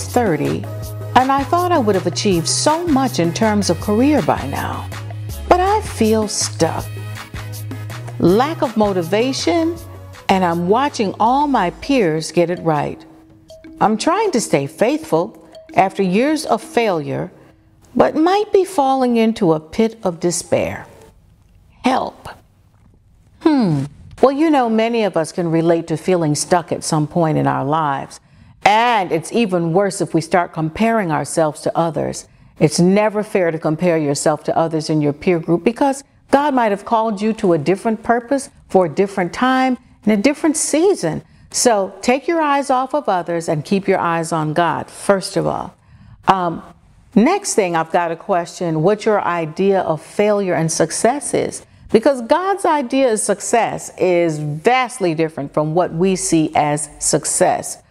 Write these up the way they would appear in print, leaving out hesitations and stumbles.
30, and I thought I would have achieved so much in terms of career by now. But I feel stuck. Lack of motivation, and I'm watching all my peers get it right. I'm trying to stay faithful after years of failure, but might be falling into a pit of despair. Help. Well, you know, many of us can relate to feeling stuck at some point in our lives. And it's even worse if we start comparing ourselves to others. It's never fair to compare yourself to others in your peer group because God might have called you to a different purpose for a different time in a different season. So take your eyes off of others and keep your eyes on God, first of all. Next thing, I've got a question, what your idea of failure and success is. Because God's idea of success is vastly different from what we see as success.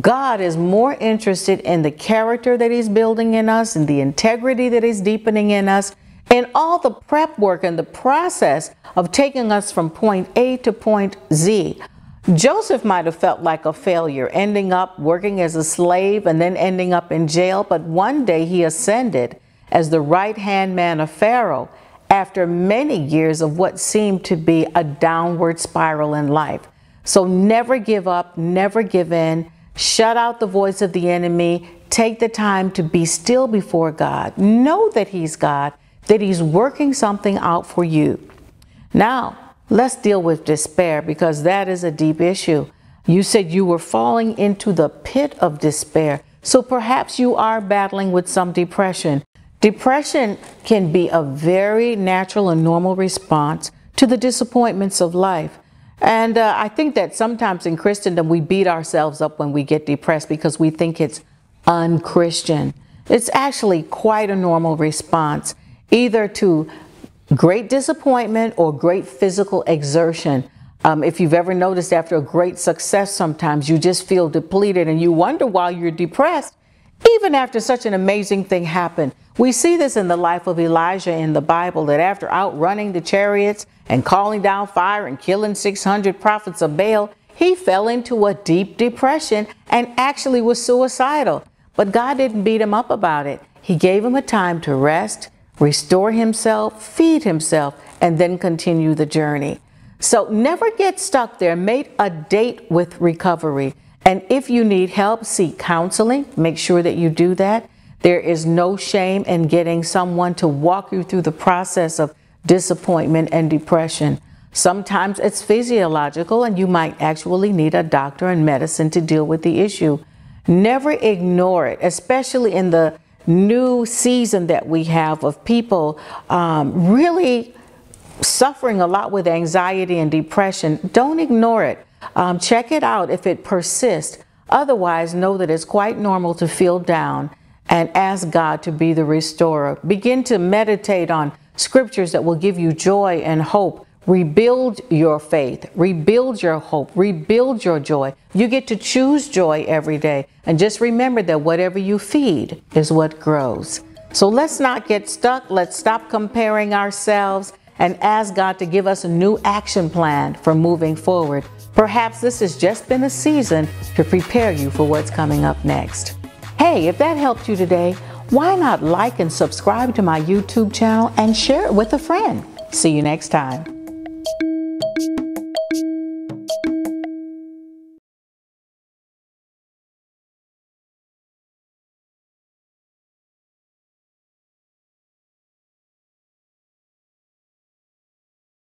God is more interested in the character that He's building in us and the integrity that He's deepening in us and all the prep work and the process of taking us from point A to point Z. Joseph might have felt like a failure, ending up working as a slave and then ending up in jail, but one day he ascended as the right-hand man of Pharaoh after many years of what seemed to be a downward spiral in life. So never give up, never give in, shut out the voice of the enemy, take the time to be still before God. Know that He's God, that He's working something out for you. Now, let's deal with despair because that is a deep issue. You said you were falling into the pit of despair. So perhaps you are battling with some depression. Depression can be a very natural and normal response to the disappointments of life. And I think that sometimes in Christendom, we beat ourselves up when we get depressed because we think it's unchristian. It's actually quite a normal response, either to great disappointment or great physical exertion. If you've ever noticed after a great success, sometimes you just feel depleted and you wonder why you're depressed, even after such an amazing thing happened. We see this in the life of Elijah in the Bible, that after outrunning the chariots and calling down fire and killing 600 prophets of Baal, he fell into a deep depression and actually was suicidal. But God didn't beat him up about it. He gave him a time to rest, restore himself, feed himself, and then continue the journey. So never get stuck there. Make a date with recovery. And if you need help, seek counseling. Make sure that you do that. There is no shame in getting someone to walk you through the process of disappointment and depression. Sometimes it's physiological and you might actually need a doctor and medicine to deal with the issue. Never ignore it, especially in the new season that we have of people really suffering a lot with anxiety and depression. Don't ignore it. Check it out if it persists. Otherwise, know that it's quite normal to feel down and ask God to be the restorer. Begin to meditate on scriptures that will give you joy and hope. Rebuild your faith, rebuild your hope, rebuild your joy. You get to choose joy every day. And just remember that whatever you feed is what grows. So let's not get stuck. Let's stop comparing ourselves and ask God to give us a new action plan for moving forward. Perhaps this has just been a season to prepare you for what's coming up next. Hey, if that helped you today, why not like and subscribe to my YouTube channel and share it with a friend? See you next time.